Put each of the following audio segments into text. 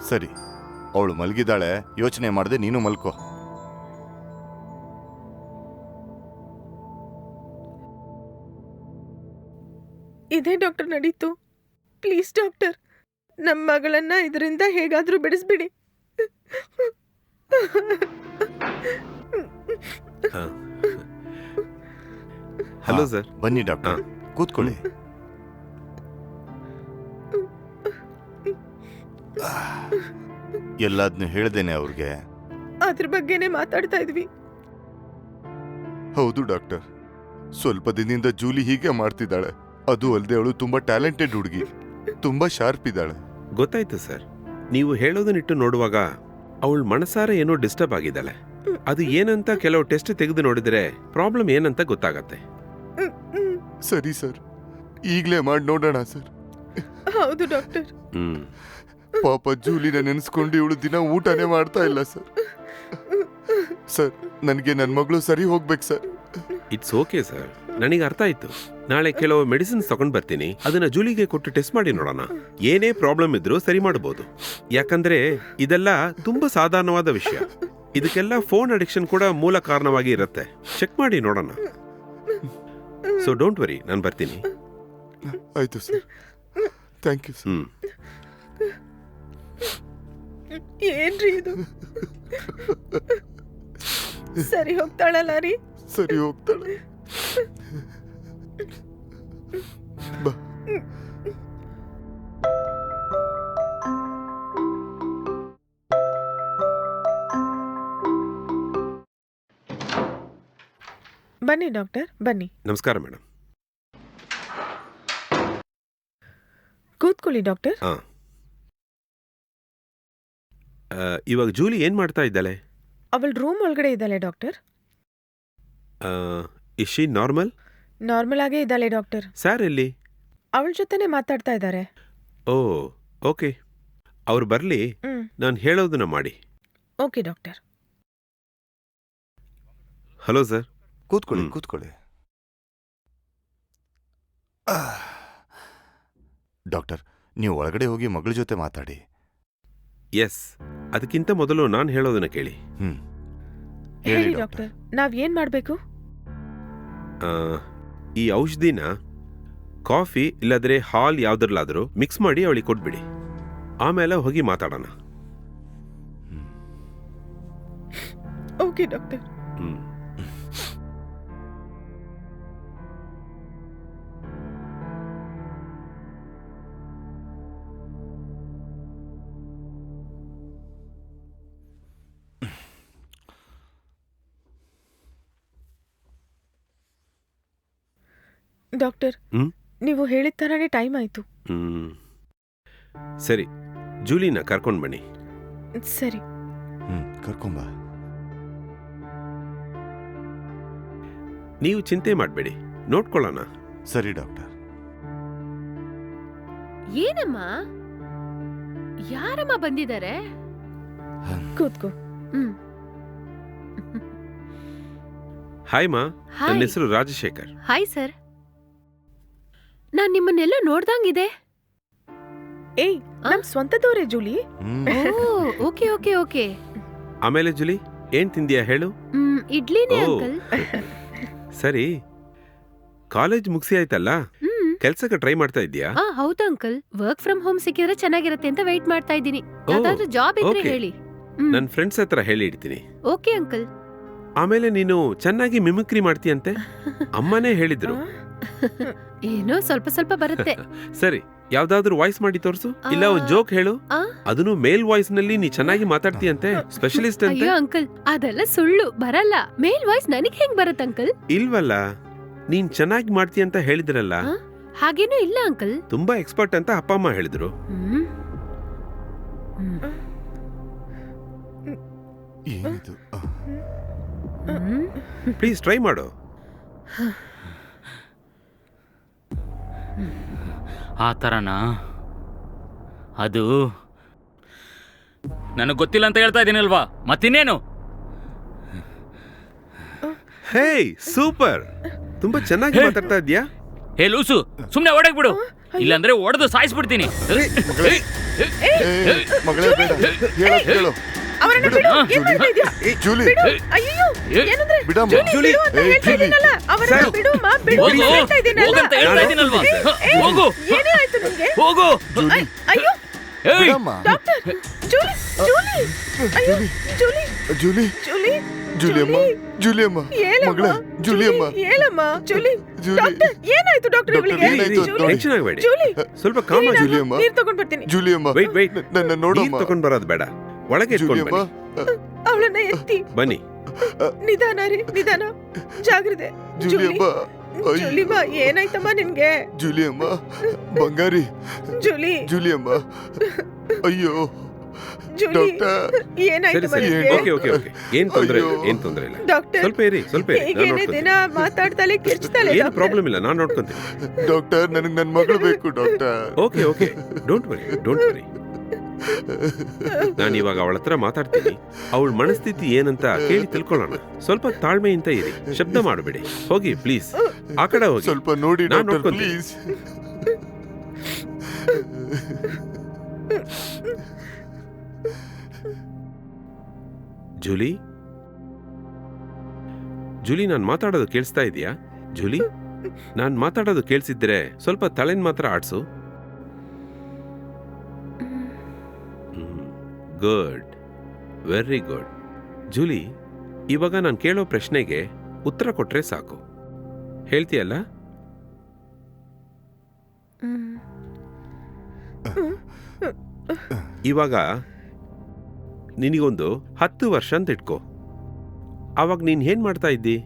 ಸರಿ, ಅವಳು ಮಲಗಿದ್ದಾಳೆ, ಯೋಚನೆ ಮಾಡದೆ ನೀನು ಮಲ್ಕೋ. ಇದೇ ಡಾಕ್ಟರ್ ನಡೀತು. ಪ್ಲೀಸ್ ಡಾಕ್ಟರ್, ನಮ್ಮ ಮಗಳನ್ನ ಇದರಿಂದ ಹೇಗಾದ್ರೂ ಬಿಡಿಸ್ಬಿಡಿ. Hello sir. ಬನ್ನಿ ಡಾಕ್ಟರ್, ಕೂತ್ಕೊಳ್ಳಿ. ಎಲ್ಲದನ್ನು ಹೇಳ್ದೇನೆ ಅವ್ರಿಗೆ. ಅದ್ರ ಬಗ್ಗೆನೇ ಮಾತಾಡ್ತಾ ಇದ್ವಿ. ಹೌದು ಡಾಕ್ಟರ್, ಸ್ವಲ್ಪ ದಿನದಿಂದ ಜೂಲಿ ಹೀಗೆ ಮಾಡ್ತಿದ್ದಾಳೆ. ಅದು ಅಲ್ಲದೆ ಅವಳು ತುಂಬಾ ಟ್ಯಾಲೆಂಟೆಡ್ ಹುಡುಗಿ, ತುಂಬಾ ಶಾರ್ಪ್ ಇದ್ದಾಳೆ. ಗೊತ್ತಾಯ್ತು ಸರ್. ನೀವು ಹೇಳೋದನ್ನಿಟ್ಟು ನೋಡುವಾಗ ಅವಳ ಮನಸಾರ ಏನೋ ಡಿಸ್ಟರ್ಬ್ ಆಗಿದ್ದಾಳೆ. ಅದು ಏನಂತ ಕೆಲವು ಟೆಸ್ಟ್ ತೆಗೆದು ನೋಡಿದ್ರೆ ಪ್ರಾಬ್ಲಮ್ ಏನಂತ ಗೊತ್ತಾಗತ್ತೆ. ಸರಿ ಸರ್, ಈಗಲೇ ಮಾಡಿ ನೋಡೋಣ ಸರ್. ಹೌದು ಡಾಕ್ಟರ್. ಪಾಪ ಜೂಲಿನ ನೆನೆಸ್ಕೊಂಡು ಇವಳು ದಿನ ಊಟನೇ ಮಾಡ್ತಾ ಇಲ್ಲ ಸರ್. ಸರ್, ನನಗೆ ನನ್ನ ಮಗಳು ಸರಿ ಹೋಗ್ಬೇಕು ಸರ್. ಇಟ್ಸ್ ಓಕೆ ಸರ್, ನನಗೆ ಅರ್ಥ ಆಯ್ತು. ನಾಳೆ ಕೆಲವು ಮೆಡಿಸಿನ್ಸ್ ತಗೊಂಡ್ ಬರ್ತೀನಿ, ಅದನ್ನ ಜೂಲಿಗೆ ಕೊಟ್ಟು ಟೆಸ್ಟ್ ಮಾಡಿ ನೋಡೋಣ. ಏನೇ ಪ್ರಾಬ್ಲಮ್ ಇದ್ರೂ ಸರಿ ಮಾಡಬಹುದು. ಯಾಕಂದ್ರೆ ಇದೆಲ್ಲ ತುಂಬಾ ಸಾಧಾರಣವಾದ ವಿಷಯ. ಇದಕ್ಕೆಲ್ಲ ಫೋನ್ ಅಡಿಕ್ಷನ್ ಕೂಡ ಮೂಲ ಕಾರಣವಾಗಿ ಇರುತ್ತೆ. ಚೆಕ್ ಮಾಡಿ ನೋಡೋಣ. ಸೊ ಡೋಂಟ್ ವರಿ, ನಾನು ಬರ್ತೀನಿ. ಆಯ್ತು ಸರ್, ಥ್ಯಾಂಕ್ ಯು ಸರ್. ಏನ್ರಿ ಇದು? ಸರಿ ಹೋಗ್ತಾಳಲ್ಲ ರೀ? ಸರಿ ಹೋಗ್ತಾಳೆ. ಬಾ. ಬನ್ನಿ ಡಾಕ್ಟರ್, ಬನ್ನಿ. ನಮಸ್ಕಾರ ಮೇಡಮ್. ಕೂತ್ಕೊಳ್ಳಿ ಡಾಕ್ಟರ್. ಇವಾಗ ಜೂಲಿ ಏನ್ ಮಾಡ್ತಾ ಇದ್ದಾಳೆ? ಅವಳ ರೂಮ್ ಒಳಗಡೆ ಇದ್ದಾಳೆ doctor. Is she normal? Normal ಆಗೇ ಇದ್ದಾಳೆ ಡಾಕ್ಟರ್. ಸರ್ ಎಲ್ಲಿ? ಅವಳ ಜೊತೆನೆ ಮಾತಾಡ್ತಾ ಇದ್ದಾರೆ. ಓ ಓಕೆ, ಅವ್ರು ಬರ್ಲಿ, ನಾನು ಹೇಳೋದನ್ನ ಮಾಡಿ. Okay doctor. Hello sir. ಕೂತ್ಕೊಳ್ಳಿ ಕೂತ್ಕೊಳ್ಳಿ. ಡಾಕ್ಟರ್, ನೀವು ಒಳಗಡೆ ಹೋಗಿ ಮಗಳ ಜೊತೆ ಮಾತಾಡಿ. ಎಸ್, ಅದಕ್ಕಿಂತ ಮೊದಲು ನಾನು ಹೇಳೋದನ್ನ ಕೇಳಿ. ಹೇಳಿ ಡಾಕ್ಟರ್, ನಾವ್ ಏನ್ ಮಾಡ್ಬೇಕು? ಈ ಔಷಧಿನ ಕಾಫಿ ಇಲ್ಲದ್ರೆ ಹಾಲ್ ಯಾವ್ದ್ರಲ್ಲಾದ್ರೂ ಮಿಕ್ಸ್ ಮಾಡಿ ಅವಳಿಗೆ ಕೊಟ್ಬಿಡಿ. ಆಮೇಲೆ ಹೋಗಿ ಮಾತಾಡೋಣ. Okay doctor. ಡಾಕ್ಟರ್, ನೀವು ಹೇಳಿದ ತರನೇ ಟೈಮ್ ಆಯ್ತು. ಸರಿ, ಜೂಲಿನ ಕರ್ಕೊಂಡ್ ಬನ್ನಿ. ಸರಿ, ಕರ್ಕೊಂಬ. ನೀವು ಚಿಂತೆ ಮಾಡಬೇಡಿ, ನೋಡ್ಕೊಳ್ಳೋಣ. ಸರಿ ಡಾಕ್ಟರ್. ಏನಮ್ಮ, ಯಾರಮ್ಮ ಬಂದಿದ್ದಾರೆ? ಕೂತ್ಕೋ. ಹಾಯ್ ಮಾ, ನನ್ನ ಹೆಸರು ರಾಜಶೇಖರ್. Hi sir. ನಾನ್ ನಿಮ್ಮನ್ನೆಲ್ಲ ನೋಡ್ದಂಗಿದೆ. ಏಯ್, ನಮ್ ಸ್ವಂತದವರೇ ಜೂಲಿ. Okay okay okay. ಆಮೇಲೆ ಜೂಲಿ, ಏನ್ ತಿಂದ್ಯಾ ಹೇಳು? ಇಡ್ಲಿನೇ ಅಂಕಲ್. ಸರಿ, ಕಾಲೇಜ್ ಮುಗಿಸಿ ಆಯ್ತಲ್ಲ, ಕೆಲ್ಸಕ್ಕೆ ಟ್ರೈ ಮಾಡ್ತಾ ಇದ್ಯಾ? ಹೌದು ಅಂಕಲ್, ವರ್ಕ್ ಫ್ರಮ್ ಹೋಮ್ ಸಿಕ್ಕಿದ್ರೆ ಚೆನ್ನಾಗಿರುತ್ತೆ ಅಂತ ವೆಯ್ಟ್ ಮಾಡ್ತಾ ಇದ್ದೀನಿ. ಯಾವ್ದಾದ್ರೂ ಜಾಬ್ ಇದ್ರೆ ಹೇಳಿ. ನನ್ನ ಫ್ರೆಂಡ್ಸ್ ಹತ್ರ ಹೇಳಿ ಇಡ್ತೀನಿ. Okay uncle. ಆಮೇಲೆ ನೀನು ಚೆನ್ನಾಗಿ ಮಿಮಿಕ್ರಿ ಮಾಡ್ತೀಯಂತೆ, ಅಮ್ಮನೇ ಹೇಳಿದ್ರು. ಏನೋ ಸ್ವಲ್ಪ ಸ್ವಲ್ಪ ಬರುತ್ತೆ. ಸರಿ, ಯಾವ್ದಾದ್ರು ವಾಯ್ಸ್ ಮಾಡಿ ತೋರ್ಸು, ಇಲ್ಲ ಒಂದ್ ಜೋಕ್ ಹೇಳು. ಅದನ್ನು ಮೇಲ್ ವಾಯ್ಸ್ ನಲ್ಲಿ ನೀ ಚೆನ್ನಾಗಿ ಮಾತಾಡ್ತೀಯಂತೆ, ಸ್ಪೆಷಲಿಸ್ಟ್ ಅಂತ. ಅಯ್ಯೋ ಅಂಕಲ್, ಅದೆಲ್ಲ ಸುಳ್ಳು, ಬರಲ್ಲ. ಮೇಲ್ ವಾಯ್ಸ್ ನನಗೆ ಹೆಂಗ್ ಬರುತ್ತೆ ಅಂಕಲ್? ಇಲ್ವಲ್ಲ, ನೀನ್ ಚೆನ್ನಾಗಿ ಮಾಡ್ತೀಯಂತ ಹೇಳಿದ್ರಲ್ಲ. ಹಾಗೇನೂ ಇಲ್ಲ ಅಂಕಲ್, ತುಂಬಾ ಎಕ್ಸ್ಪರ್ಟ್ ಅಂತ ಅಪ್ಪ ಅಮ್ಮ ಹೇಳಿದ್ರು. ಏನಿದು? ಪ್ಲೀಸ್ ಟ್ರೈ ಮಾಡು. ಆ ಥರನಾ? ಅದು ನನಗೆ ಗೊತ್ತಿಲ್ಲ ಅಂತ ಹೇಳ್ತಾ ಇದ್ದೀನಲ್ವಾ, ಮತ್ತಿನ್ನೇನು? ಹೇ ಸೂಪರ್, ತುಂಬಾ ಚೆನ್ನಾಗಿ ಮಾತಾಡ್ತಾ ಇದ್ಯಾ. ಹೇ ಲೂಸು, ಸುಮ್ಮನೆ ಓಡಾಕ್ಬಿಡು, ಇಲ್ಲಾಂದ್ರೆ ಒಡೆದು ಸಾಯಿಸ್ಬಿಡ್ತೀನಿ. ಮಗಳೇ ಬೇಡ, ಹೇಳೋದ್ ಕೇಳು. ಅವರನ್ನ ಬಿಡು. ಏನ್ ಮಾಡ್ತಾ ಇದ್ಯಾ? ಜೂಲಿ, ಬಿಡು. ಅಯ್ಯೋ, ಏನಂದ್ರೆ? ಬಿಡಮ್ಮ. ಜೂಲಿ, ಬಿಡು ಅಂತ ಹೇಳ್ತಾ ಇದೀನಲ್ಲ. ಅವರನ್ನ ಸರ್. ಬಿಡು ಮಾ, ಬಿಡು ಅಂತ ಹೋಗು. ಹೇಳ್ತಾ ಇದೀನಲ್ಲ. ಹೋಗಂತ ಹೇಳ್ತಾ ಇದೀನಲ್ವಾ? ಹೋಗು. ಏನೇ ಆಯ್ತು ನಿಮ್ಗೆ? ಹೋಗು. ಜೂಲಿ, ಅಯ್ಯೋ, ಏಯ್ ಬಿಡಮ್ಮ. ಡಾಕ್ಟರ್. Julie, Julie. ಅಯ್ಯೋ, ಜೂಲಿ, ಜೂಲಿ, ಜೂಲಿ. ಜೂಲಿ ಅಮ್ಮ, ಜೂಲಿ ಅಮ್ಮ, ಹೇಳಮ್ಮ. ಮಗಳೇ, ಜೂಲಿ ಅಮ್ಮ. ಹೇಳಮ್ಮ, ಜೂಲಿ. ಜೂಲಿ. ಡಾಕ್ಟರ್, ಏನಾಯ್ತು ಡಾಕ್ಟರ್ ಡಾಕ್ಟರ್, ಇವಳಿಗೆ? ಏನಾಯ್ತು ಅಂತ ನೋಡಿ. ಟೆನ್ಷನ್ ಆಗಬೇಡಿ, ಜೂಲಿ, ಸ್ವಲ್ಪ ಕಾಮ್ ಆಗಿ. ಜೂಲಿ ಅಮ್ಮ. ನೀರ್ ತಗೊಂಡ್ ಬರ್ತೀನಿ. ಜೂಲಿ ಅಮ್ಮ, Wait, wait. ನನ್ನ ನೀರ್ ನೋಡಮ್ಮ. ತಗೊಂಡ್ ಬರೋದು ಬೇಡ, ಒಳಗೆ ಜೂಲಿ ಎತ್ಕೊಂಡ್ ಅಮ್ಮ, ಬನ್ನಿ. ಅವಳನ್ನ ಎತ್ತಿ. ಬನ್ನಿ. ನಿಧಾನ ರೀ, ನಿಧಾನ. ಜಾಗ್ರತೆ. ಜೂಲಿ ಅಮ್ಮ. ಅಯ್ಯೋ. ಜೂಲಿ ಮಾ, ಏನಾಯ್ತಮ್ಮ ನಿನ್ಗೆ? ಜೂಲಿ ಅಮ್ಮ, ಬಂಗಾರಿ. ಜೂಲಿ, ಜೂಲಿ ಅಮ್ಮ, ಅಯ್ಯೋ ಜೂಲಿ. ಡಾಕ್ಟರ್. ಸರಿ ಏನಾಯ್ತಮ್ಮ ಸರಿ, ನಿನ್ಗೆ? ಓಕೆ ಓಕೆ ಓಕೆ, ಏನ್ ತೊಂದ್ರೆ ಇಲ್ಲ, ಅಯ್ಯೋ. ಏನ್ ತೊಂದ್ರೆ ಇಲ್ಲ. ಡಾಕ್ಟರ್, ಸ್ವಲ್ಪ ಇರಿ, ಸ್ವಲ್ಪ ಇರಿ, ನಾನು ಹೀಗೇನೆ ದಿನ ನೋಡ್ಕೊಂತೀನಿ. ಮಾತಾಡ್ತಾಳೆ ಕಿರ್ಚ್ತಾಳೆ ಏನು ಡಾಕ್ಟರ್. ಪ್ರಾಬ್ಲಮ್ ಇಲ್ಲ, ನಾನು ನೋಡ್ಕೊಂತೀನಿ. ಡಾಕ್ಟರ್, ನನಗೆ ನನ್ನ ಮಗಳು ಬೇಕು doctor. Okay okay, don't worry, don't worry. ನಾನು ಇವಾಗ ಅವಳ ಹತ್ರ ಮಾತಾಡ್ತೀನಿ, ಅವಳ ಮನಸ್ಥಿತಿ ಏನಂತ ಕೇಳಿ ತಿಳ್ಕೊಳ್ಳೋಣ. ಸ್ವಲ್ಪ ತಾಳ್ಮೆಯಿಂದ ಇರಿ, ಶಬ್ದ ಮಾಡಬೇಡಿ. ಹೋಗಿ ಪ್ಲೀಸ್, ಆ ಕಡೆ ಹೋಗಿ. ಸ್ವಲ್ಪ ನೋಡಿ ನಾನ್ ಡಾಕ್ಟರ್, ನೋಡ್ಕೊಂತೀನಿ. ಪ್ಲೀಸ್. ಜೂಲಿ, ಜೂಲಿ, ನಾನು ಮಾತಾಡೋದು ಕೇಳಿಸ್ತಾ ಇದೆಯಾ? ಜೂಲಿ, ನಾನು ಮಾತಾಡೋದು ಕೇಳಿಸಿದ್ರೆ ಸ್ವಲ್ಪ ತಲೆನ್ ಮಾತ್ರ ಆಡ್ಸು. Good, very good. ಜೂಲಿ, ಇವಾಗ ನಾನು ಕೇಳೋ ಪ್ರಶ್ನೆಗೆ ಉತ್ತರ ಕೊಟ್ರೆ ಸಾಕು. ಹೇಳ್ತೀಯಲ್ಲ? ಇವಾಗ ನಿನಗೊಂದು 10 ವರ್ಷ ಅಂತ ಇಟ್ಕೋ. ಅವಾಗ ನೀನ್ ಏನ್ ಮಾಡ್ತಾ ಇದ್ದಿ?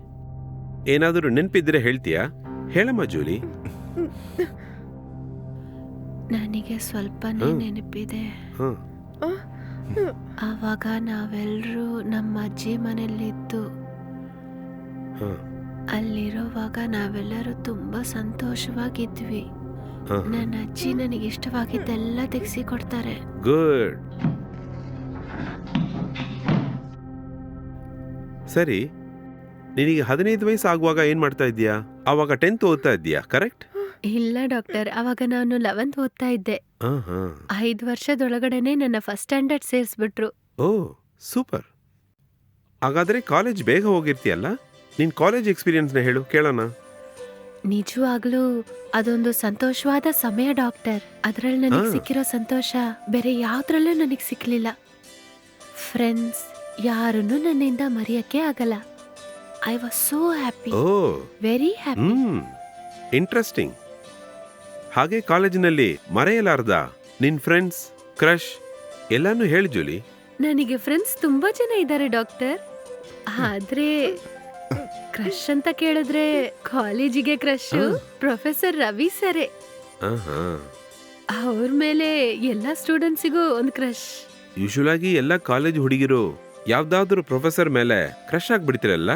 ಏನಾದರೂ ನೆನ್ಪಿದ್ರೆ ಹೇಳ್ತೀಯಾ? ಹೇಳಮ್ಮ ಜೂಲಿ. ನನಗೆ ಸ್ವಲ್ಪನೇ ಹ್ಮ್. ನೆನಪಿದೆ. ಹ, ಆವಾಗ ನಾವೆಲ್ಲರೂ ನಮ್ಮ ಅಜ್ಜಿ ಮನೆಯಲ್ಲಿದ್ದು, ಹ, ಅಲ್ಲಿರೋವಾಗ ನಾವೆಲ್ಲರೂ ತುಂಬಾ ಸಂತೋಷವಾಗಿದ್ವಿ. ಹ. ನನ್ನ ಅಜ್ಜಿ ನನಗೆ ಇಷ್ಟವಾಗಿದ್ದೆಲ್ಲ ತೆಗೆಸಿ ಕೊಡ್ತಾರೆ. ಗುಡ್. ಸರಿ, ನಿನಗೆ 15 ವಯಸ್ಸು ಆಗುವಾಗ ಏನ್ ಮಾಡ್ತಾ ಇದ್ದೀಯಾ? ಅವಾಗ 10th ಓದ್ತಾ ಇದ್ದೀಯಾ, ಕರೆಕ್ಟ್? ಇಲ್ಲ ಡಾಕ್ಟರ್, ಅವಾಗ ನಾನು 11th ಓದ್ತಾ ಇದ್ದೆ. 5 ವರ್ಷದೊಳಗಡೆನೆ ನನ್ನ ಫಸ್ಟ್ ಸ್ಟ್ಯಾಂಡರ್ಡ್ ಸೇರಿಸ್ಬಿಟ್ರು. ಓ, ಸೂಪರ್. ಹಾಗಾದ್ರೆ ಕಾಲೇಜ್ ಬೇಗ ಹೋಗಿರ್ತೀಯಲ್ಲ? ನಿನ್ ಕಾಲೇಜ್ ಎಕ್ಸ್ಪೀರಿಯನ್ಸ್ನ ಹೇಳು, ಕೇಳೋಣ. ನಿಜವಾಗ್ಲೂ ಅದೊಂದು ಸಂತೋಷವಾದ ಸಮಯ ಡಾಕ್ಟರ್. ಅದ್ರಲ್ಲಿ ನನಗೆ ಹಾ. ಸಿಕ್ಕಿರೋ ಸಂತೋಷ ಬೇರೆ ಯಾವ್ದ್ರಲ್ಲೂ ನನಗೆ ಸಿಕ್ಲಿಲ್ಲ. ಫ್ರೆಂಡ್ಸ್ ಯಾರನ್ನು ನನ್ನಿಂದ ಮರೆಯಕ್ಕೆ ಆಗಲ್ಲ. I was so happy, oh, very happy. Interesting. ಹಾಗೆ ಕಾಲೇಜಿನಲ್ಲಿ ಮರೆಯಲಾರ್ದ ನಿನ್ ಫ್ರೆಂಡ್ಸ್, ಕ್ರಶ್ ಎಲ್ಲಾನು ಹೇಳಿ ಜೂಲಿ. ನನಗೆ ಫ್ರೆಂಡ್ಸ್ ತುಂಬಾ ಜನ ಇದ್ದಾರೆ ಡಾಕ್ಟರ್. ಆದ್ರೆ ಕ್ರಶ್ ಅಂತ ಕೇಳಿದ್ರೆ ಕಾಲೇಜಿಗೆ ಕ್ರಶ್ ಪ್ರೊಫೆಸರ್ ರವಿ ಸರೇ. ಅವ್ರ ಮೇಲೆ ಎಲ್ಲಾ ಸ್ಟೂಡೆಂಟ್ಸಿಗೂ ಒಂದು ಕ್ರಶ್. ಯೂಶುವಲ್ ಆಗಿ ಎಲ್ಲ ಕಾಲೇಜ್ ಹುಡುಗಿರು ಯಾವ್ದಾದ್ರು ಪ್ರೊಫೆಸರ್ ಮೇಲೆ ಕ್ರಶ್ ಆಗ್ಬಿಡ್ತಿರಲ್ಲ?